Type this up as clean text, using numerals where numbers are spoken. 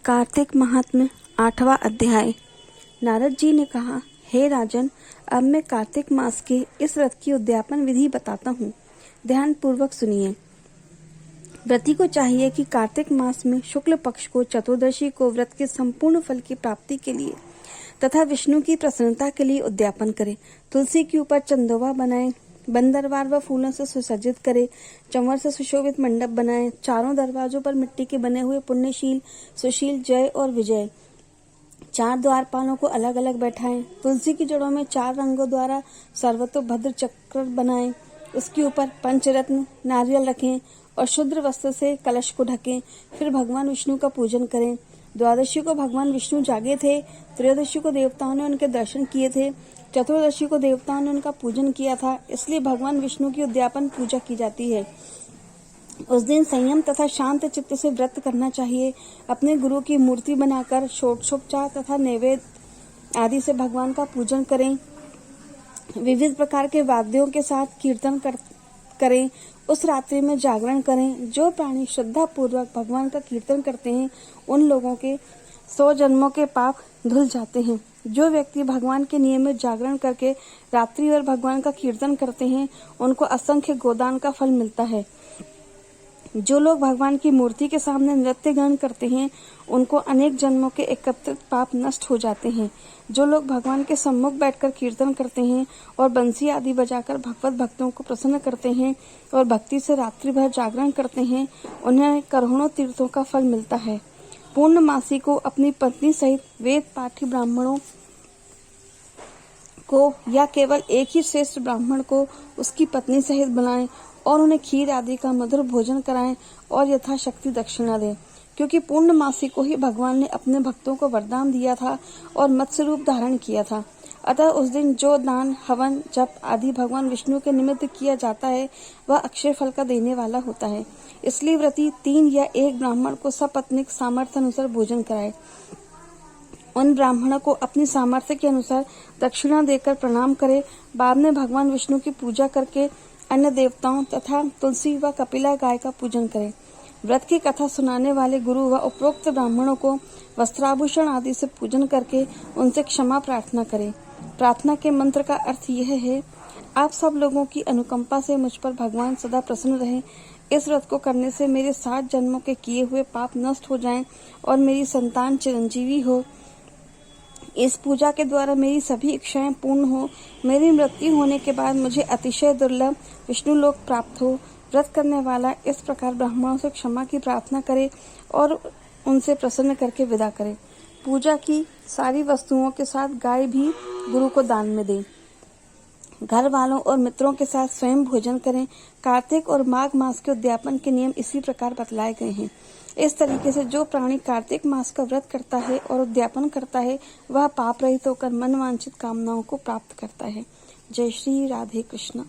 कार्तिक महात्म्य 8वां अध्याय। नारद जी ने कहा, हे राजन, अब मैं कार्तिक मास के इस व्रत की उद्यापन विधि बताता हूँ। ध्यान पूर्वक सुनिए। व्रती को चाहिए कि कार्तिक मास में शुक्ल पक्ष को चतुर्दशी को व्रत के संपूर्ण फल की प्राप्ति के लिए तथा विष्णु की प्रसन्नता के लिए उद्यापन करे। तुलसी के ऊपर चंदोवा बनाए, बन दरबार व फूलों से सुसज्जित करे, चंवर से सुशोभित मंडप बनाए, चारों दरवाजों पर मिट्टी के बने हुए पुण्यशील, सुशील, जय और विजय 4 द्वारपालों को अलग अलग बैठाएं। तुलसी की जड़ों में 4 रंगों द्वारा सर्वतोभद्र चक्र बनाएं। उसके ऊपर पंचरत्न नारियल रखें और शुद्र वस्त्र से कलश को ढकें। फिर भगवान विष्णु का पूजन करें। द्वादशी को भगवान विष्णु जागे थे, त्रयोदशी को देवताओं ने उनके दर्शन किए थे, चतुर्दशी को देवताओं ने उनका पूजन किया था, इसलिए भगवान विष्णु की उद्यापन पूजा की जाती है। उस दिन संयम तथा शांत चित्त से व्रत करना चाहिए। अपने गुरु की मूर्ति बनाकर षोडशोपचार तथा नैवेद्य आदि से भगवान का पूजन करें। विविध प्रकार के वाद्यों के साथ कीर्तन करें। उस रात्रि में जागरण करें। जो प्राणी श्रद्धा पूर्वक भगवान का कीर्तन करते हैं, उन लोगों के 100 जन्मों के पाप धुल जाते हैं। जो व्यक्ति भगवान के नियमित जागरण करके रात्रि और भगवान का कीर्तन करते हैं, उनको असंख्य गोदान का फल मिलता है। जो लोग भगवान की मूर्ति के सामने नृत्य गान करते हैं, उनको अनेक जन्मों के एकत्रित पाप नष्ट हो जाते हैं। जो लोग भगवान के सम्मुख बैठकर कीर्तन करते हैं और बंसी आदि बजाकर भगवत भक्तों को प्रसन्न करते हैं और भक्ति से रात्रि भर जागरण करते हैं, उन्हें करोड़ों तीर्थों का फल मिलता है। पूर्णमासी को अपनी पत्नी सहित वेद पाठी ब्राह्मणों को या केवल एक ही श्रेष्ठ ब्राह्मण को उसकी पत्नी सहित बनाएं और उन्हें खीर आदि का मधुर भोजन कराएं और यथाशक्ति दक्षिणा दें, क्योंकि पूर्णमासी को ही भगवान ने अपने भक्तों को वरदान दिया था और मत्स्य रूप धारण किया था। अतः उस दिन जो दान, हवन, जप आदि भगवान विष्णु के निमित्त किया जाता है, वह अक्षय फल का देने वाला होता है। इसलिए व्रती 3 या 1 ब्राह्मण को सपत्नीक सामर्थ्य अनुसार भोजन कराए। उन ब्राह्मणों को अपनी सामर्थ्य के अनुसार दक्षिणा देकर प्रणाम करे। बाद में भगवान विष्णु की पूजा करके अन्य देवताओं तथा तुलसी व कपिला गाय का पूजन करें। व्रत की कथा सुनाने वाले गुरु व उपरोक्त ब्राह्मणों को वस्त्राभूषण आदि से पूजन करके उनसे क्षमा प्रार्थना करें। प्रार्थना के मंत्र का अर्थ यह है, आप सब लोगों की अनुकंपा से मुझ पर भगवान सदा प्रसन्न रहें। इस व्रत को करने से मेरे 7 जन्मों के किए हुए पाप नष्ट हो जाएं और मेरी संतान चिरंजीवी हो। इस पूजा के द्वारा मेरी सभी इच्छाएं पूर्ण हो। मेरी मृत्यु होने के बाद मुझे अतिशय दुर्लभ विष्णु लोक प्राप्त हो। व्रत करने वाला इस प्रकार ब्राह्मणों से क्षमा की प्रार्थना करे और उनसे प्रसन्न करके विदा करे। पूजा की सारी वस्तुओं के साथ गाय भी गुरु को दान में दें। घर वालों और मित्रों के साथ स्वयं भोजन करें। कार्तिक और माघ मास के उद्यापन के नियम इसी प्रकार बतलाए गए हैं। इस तरीके से जो प्राणी कार्तिक मास का व्रत करता है और उद्यापन करता है, वह पाप रहित होकर मनवांछित कामनाओं को प्राप्त करता है। जय श्री राधे कृष्ण।